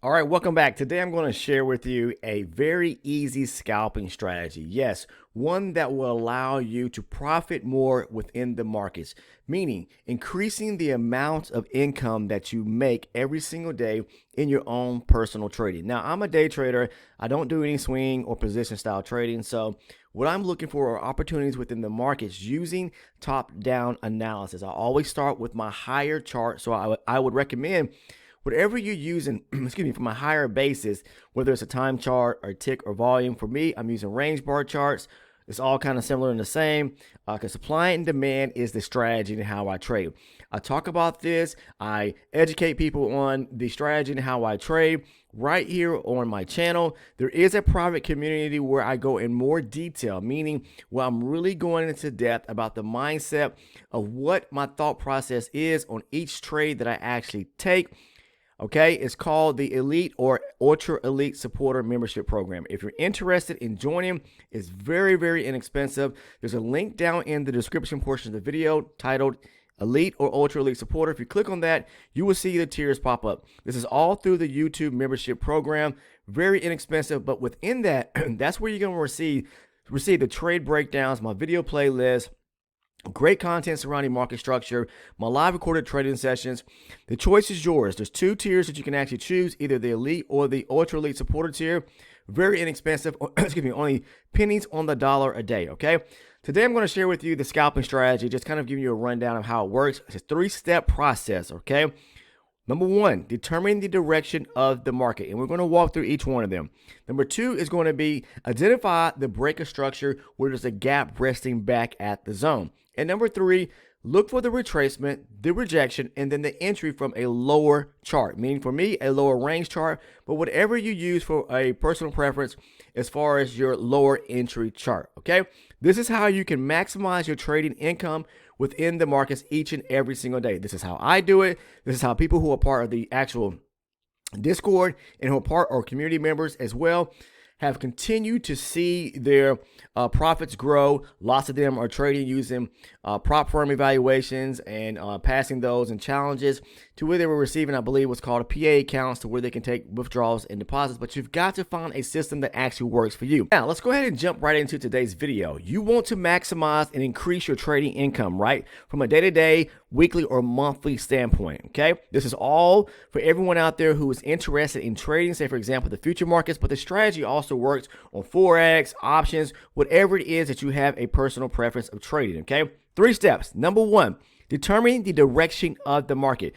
All right, welcome back. Today I'm going to share with you a very easy scalping strategy. Yes, one that will allow you to profit more within the markets, meaning increasing the amount of income that you make every single day in your own personal trading. Now, I'm a day trader. I don't do any swing or position style trading. So what I'm looking for are opportunities within the markets using top-down analysis. I always start with my higher chart. So I would recommend whatever you're using, excuse me, from a higher basis, whether it's a time chart or tick or volume. For me, I'm using range bar charts. It's all kind of similar and the same because supply and demand is the strategy and how I trade. I talk about this. I educate people on the strategy and how I trade right here on my channel. There is a private community where I go in more detail, meaning where I'm really going into depth about the mindset of what my thought process is on each trade that I actually take. Okay, it's called the Elite or Ultra Elite Supporter Membership Program. If you're interested in joining, it's very, very inexpensive. There's a link down in the description portion of the video titled Elite or Ultra Elite Supporter. If you click on that, you will see the tiers pop up. This is all through the YouTube membership program. Very inexpensive, but within that, that's where you're going to receive the trade breakdowns, my video playlist, great content surrounding market structure, my live recorded trading sessions. The choice is yours. There's two tiers that you can actually choose, either the Elite or the Ultra Elite Supporter tier. Very inexpensive, excuse me, only pennies on the dollar a day, okay? Today I'm going to share with you the scalping strategy, just kind of giving you a rundown of how it works. It's a three-step process, okay? Number one, determine the direction of the market, and we're going to walk through each one of them. Number two is going to be identify the break of structure where there's a gap resting back at the zone. And number three, look for the retracement, the rejection, and then the entry from a lower chart, meaning for me, a lower range chart, but whatever you use for a personal preference as far as your lower entry chart, okay? This is how you can maximize your trading income within the markets each and every single day. This is how I do it. This is how people who are part of the actual Discord and who are part or community members as well have continued to see their profits grow. Lots of them are trading using prop firm evaluations and passing those and challenges to where they were receiving, I believe, what's called a PA accounts to where they can take withdrawals and deposits. But you've got to find a system that actually works for you. Now, let's go ahead and jump right into today's video. You want to maximize and increase your trading income, right? From a day-to-day, weekly, or monthly standpoint, okay? This is all for everyone out there who is interested in trading, say, for example, the future markets, but the strategy also works on Forex, options, whatever it is that you have a personal preference of trading, okay? 3 steps. Number one, determine the direction of the market.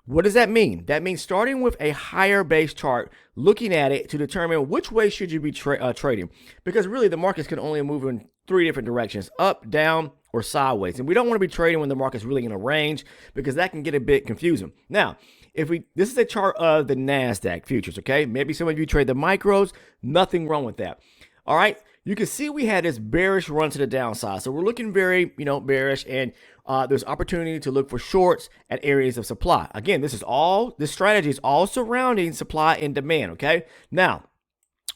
What does that mean? That means starting with a higher base chart, looking at it to determine which way should you be trading. Because really the markets can only move in 3 different directions, up, down, or sideways. And we don't want to be trading when the market's really in a range because that can get a bit confusing. Now, this is a chart of the NASDAQ futures, okay? Maybe some of you trade the micros, nothing wrong with that. All right, you can see we had this bearish run to the downside. So we're looking very, bearish, and there's opportunity to look for shorts at areas of supply. Again, this strategy is all surrounding supply and demand, okay? Now,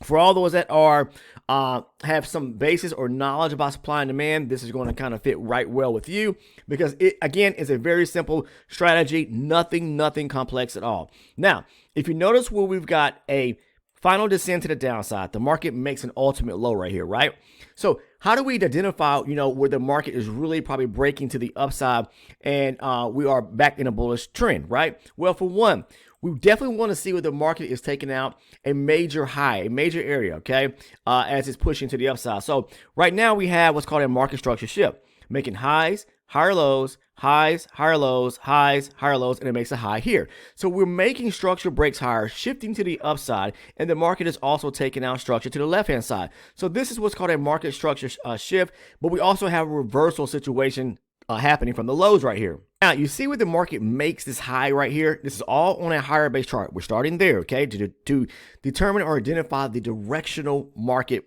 for all those that are have some basis or knowledge about supply and demand, this is going to kind of fit right well with you because it, again, is a very simple strategy, nothing complex at all. Now, if you notice where we've got a final descent to the downside, the market makes an ultimate low right here, right? So how do we identify, where the market is really probably breaking to the upside and we are back in a bullish trend, right? Well, for one, we definitely want to see where the market is taking out a major high, a major area, okay, as it's pushing to the upside. So right now we have what's called a market structure shift, making highs, higher lows, highs, higher lows, highs, higher lows, and it makes a high here. So we're making structure breaks higher, shifting to the upside, and the market is also taking out structure to the left-hand side. So this is what's called a market structure shift, but we also have a reversal situation happening from the lows right here. Now, you see where the market makes this high right here? This is all on a higher base chart. We're starting there, okay, to determine or identify the directional market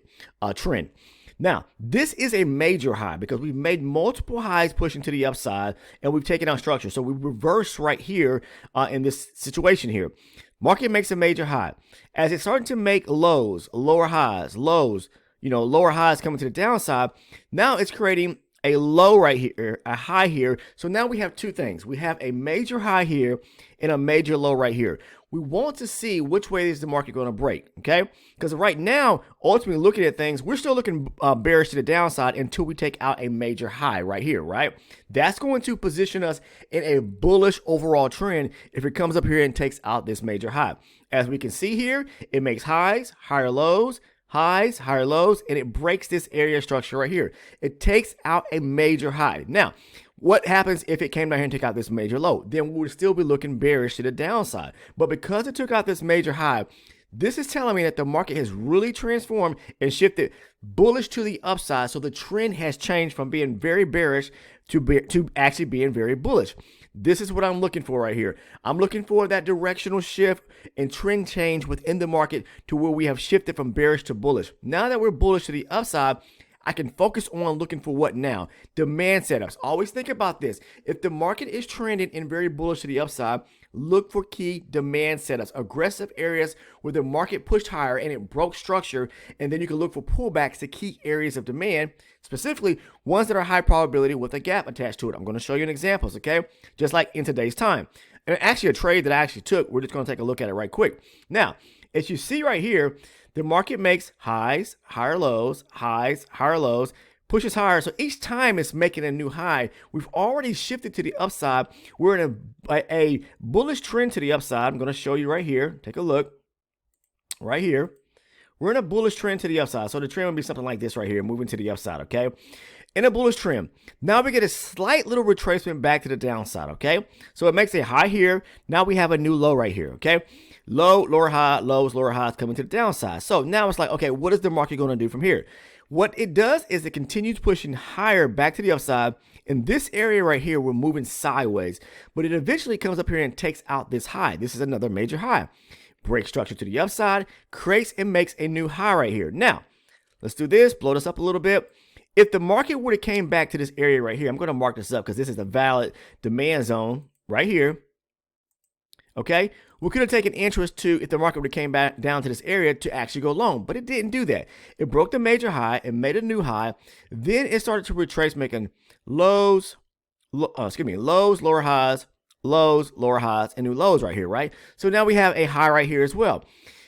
trend. Now, this is a major high because we've made multiple highs pushing to the upside and we've taken out structure. So we reverse right here in this situation here. Market makes a major high. As it's starting to make lows, lower highs, lows, lower highs coming to the downside, now it's creating a low right here, a high here. So now we have two things. We have a major high here and a major low right here. we want to see which way is the market going to break, okay? Because right now, ultimately looking at things, we're still looking bearish to the downside until we take out a major high right here, right? That's going to position us in a bullish overall trend if it comes up here and takes out this major high. As we can see here, it makes highs, higher lows, highs, higher lows, and it breaks this area structure right here. It takes out a major high. Now, what happens if it came down here and took out this major low? Then we would still be looking bearish to the downside. But because it took out this major high, this is telling me that the market has really transformed and shifted bullish to the upside. So the trend has changed from being very bearish to actually being very bullish. This is what I'm looking for right here. I'm looking for that directional shift and trend change within the market to where we have shifted from bearish to bullish. Now that we're bullish to the upside, I can focus on looking for what now? Demand setups. Always think about this. If the market is trending and very bullish to the upside, look for key demand setups, aggressive areas where the market pushed higher and it broke structure, and then you can look for pullbacks to key areas of demand, specifically ones that are high probability with a gap attached to it. I'm going to show you an examples, okay? Just like in today's time. And actually a trade that I actually took, we're just going to take a look at it right quick. Now, as you see right here, the market makes highs, higher lows, highs, higher lows, pushes higher. So each time it's making a new high, we've already shifted to the upside. We're in a bullish trend to the upside. I'm going to show you right here. Take a look right here. We're in a bullish trend to the upside. So the trend would be something like this right here, moving to the upside, okay? In a bullish trend. Now we get a slight little retracement back to the downside, okay? So it makes a high here. Now we have a new low right here, okay? Low, lower high, lows, lower highs coming to the downside. So now it's like, okay, what is the market going to do from here? What it does is it continues pushing higher back to the upside. In this area right here, we're moving sideways, but it eventually comes up here and takes out this high. This is another major high. Break structure to the upside, creates and makes a new high right here. Now, let's do this, blow this up a little bit. If the market would have came back to this area right here, I'm going to mark this up because this is a valid demand zone right here. Okay, we could have taken interest to if the market would have came back down to this area to actually go long, but it didn't do that. It broke the major high and made a new high. Then it started to retrace, making lows, lows, lower highs, lows, lower highs, and new lows right here, right? So now we have a high right here as well.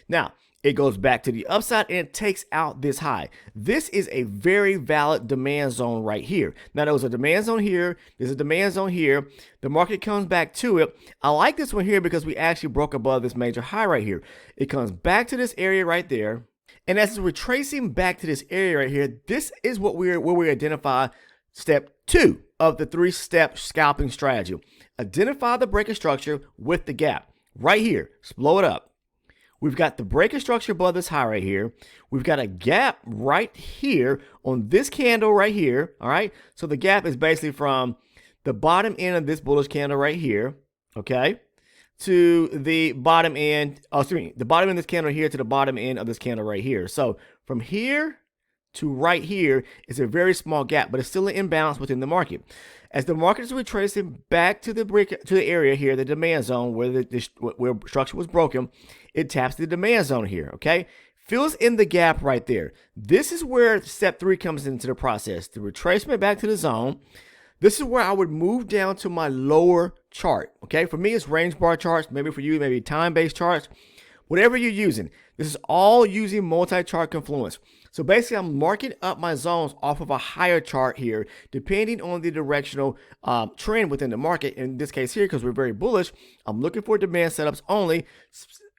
Now, it goes back to the upside and it takes out this high. This is a very valid demand zone right here. Now, there was a demand zone here. There's a demand zone here. The market comes back to it. I like this one here because we actually broke above this major high right here. It comes back to this area right there. And as we're tracing back to this area right here, this is what where we identify step 2 of the 3-step scalping strategy. Identify the breaker structure with the gap right here. Just blow it up. We've got the breaker structure above this high right here. We've got a gap right here on this candle right here. All right. So the gap is basically from the bottom end of this bullish candle right here. Okay. To the bottom end. Oh, excuse me. The bottom end of this candle here to the bottom end of this candle right here. So from here to right here is a very small gap, but it's still an imbalance within the market. As the market is retracing back to the area here, the demand zone where where structure was broken, it taps the demand zone here, okay? Fills in the gap right there. This is where step 3 comes into the process. The retracement back to the zone. This is where I would move down to my lower chart, okay? For me, it's range bar charts. Maybe for you, maybe time-based charts. Whatever you're using. This is all using multi-chart confluence. So basically, I'm marking up my zones off of a higher chart here, depending on the directional trend within the market. In this case here, because we're very bullish, I'm looking for demand setups only,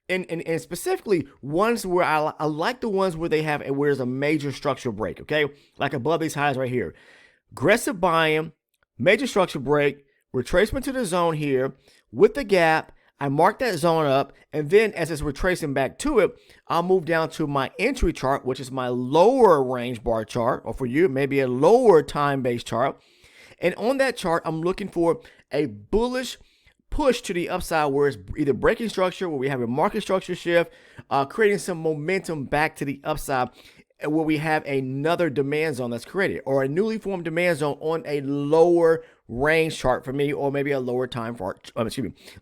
and specifically ones where I like the ones where they have where there's a major structural break, okay? Like above these highs right here. Aggressive buying, major structural break, retracement to the zone here with the gap. I mark that zone up, and then as it's retracing back to it, I'll move down to my entry chart, which is my lower range bar chart, or for you, maybe a lower time-based chart. And on that chart, I'm looking for a bullish push to the upside where it's either breaking structure, where we have a market structure shift, creating some momentum back to the upside, where we have another demand zone that's created, or a newly formed demand zone on a lower range chart for me, or maybe a lower time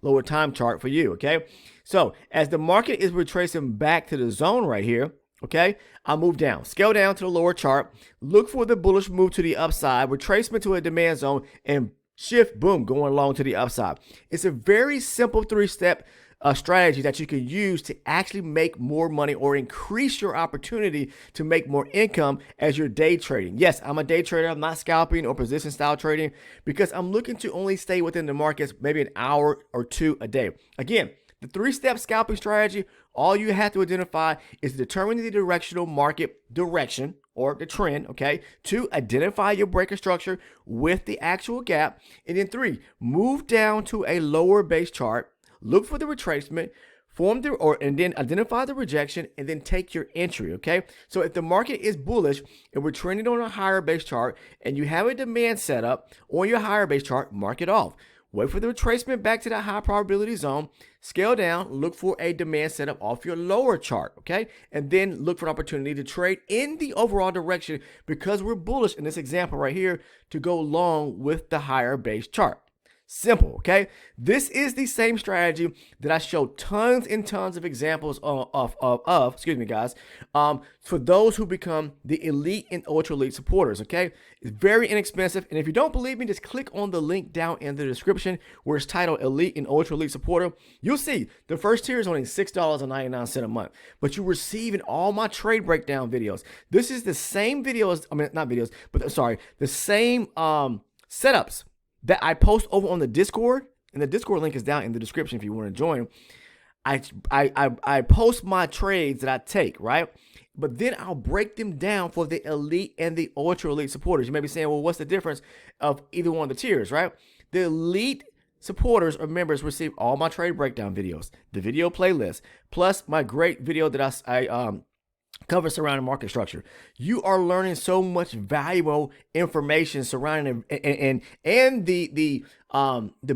lower time chart for you. Okay, so as the market is retracing back to the zone right here, okay, I'll move down, scale down to the lower chart, look for the bullish move to the upside, retracement to a demand zone, and shift, boom, going along to the upside. It's a very simple 3-step strategy that you can use to actually make more money or increase your opportunity to make more income as you're day trading. Yes, I'm a day trader. I'm not scalping or position style trading because I'm looking to only stay within the markets maybe an hour or two a day. Again, the 3-step scalping strategy, all you have to identify is determine the directional market direction or the trend, okay? 2, identify your breaker structure with the actual gap. And then 3, move down to a lower base chart, look for the retracement, and then identify the rejection and then take your entry, okay? So if the market is bullish and we're trending on a higher base chart and you have a demand setup on your higher base chart, mark it off. Wait for the retracement back to that high probability zone, scale down, look for a demand setup off your lower chart, okay? And then look for an opportunity to trade in the overall direction because we're bullish in this example right here to go long with the higher base chart. Simple, okay? This is the same strategy that I show tons and tons of examples of excuse me, guys, for those who become the elite and ultra elite supporters, okay? It's very inexpensive, and if you don't believe me, just click on the link down in the description where it's titled Elite and Ultra Elite Supporter. You'll see the first tier is only $6.99 a month, but you're receiving all my trade breakdown videos. This is the same videos, the same setups that I post over on the Discord, and the Discord link is down in the description if you want to join. I post my trades that I take, right? But then I'll break them down for the elite and the ultra elite supporters. You may be saying, well, what's the difference of either one of the tiers, right? The elite supporters or members receive all my trade breakdown videos, the video playlist, plus my great video that I cover surrounding market structure. You are learning so much valuable information surrounding and the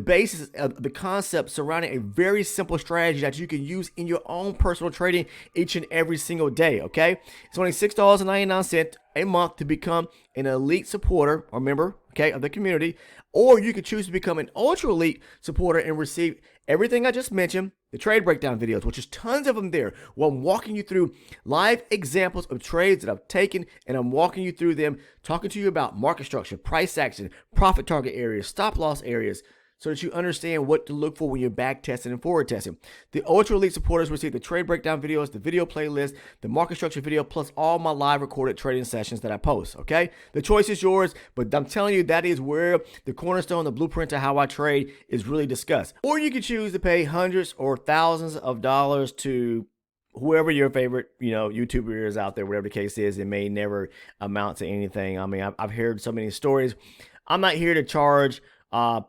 basis of the concept surrounding a very simple strategy that you can use in your own personal trading each and every single day. Okay, it's only $6.99 a month to become an elite supporter or member, okay, of the community, or you could choose to become an ultra elite supporter and receive everything I just mentioned, the trade breakdown videos, which is tons of them there, where I'm walking you through live examples of trades that I've taken, and I'm walking you through them, talking to you about market structure, price action, profit target areas, stop loss areas, so that you understand what to look for when you're back testing and forward testing. The ultra elite supporters receive the trade breakdown videos, the video playlist, the market structure video, plus all my live recorded trading sessions that I post, okay? The choice is yours, but I'm telling you, that is where the cornerstone, the blueprint of how I trade is really discussed. Or you could choose to pay hundreds or thousands of dollars to whoever your favorite, YouTuber is out there, whatever the case is. It may never amount to anything. I mean, I've heard so many stories. I'm not here to charge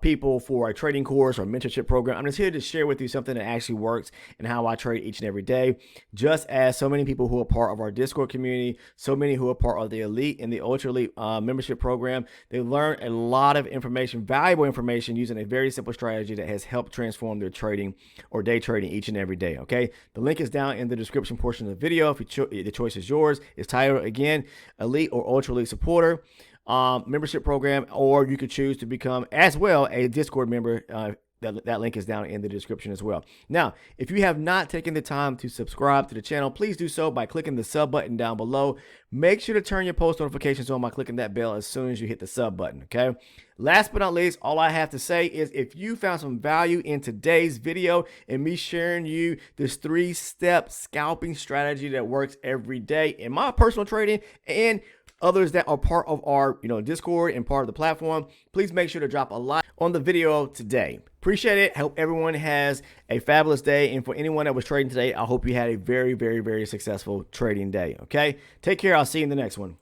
people for a trading course or mentorship program. I'm just here to share with you something that actually works and how I trade each and every day. Just as so many people who are part of our Discord community, so many who are part of the elite and the ultra elite membership program, they learn a lot of information, valuable information, using a very simple strategy that has helped transform their trading or day trading each and every day. Okay, the link is down in the description portion of the video. If the choice is yours, it's titled again, Elite or Ultra Elite Supporter membership program, or you could choose to become as well a Discord member. That link is down in the description as well. Now, if you have not taken the time to subscribe to the channel, please do so by clicking the sub button down below. Make sure to turn your post notifications on by clicking that bell as soon as you hit the sub button, okay? Last but not least, all I have to say is if you found some value in today's video and me sharing you this 3-step scalping strategy that works every day in my personal trading and others that are part of our Discord and part of the platform, please make sure to drop a like on the video today. Appreciate it. Hope everyone has a fabulous day. And for anyone that was trading today, I hope you had a very, very, very successful trading day. Okay, take care. I'll see you in the next one.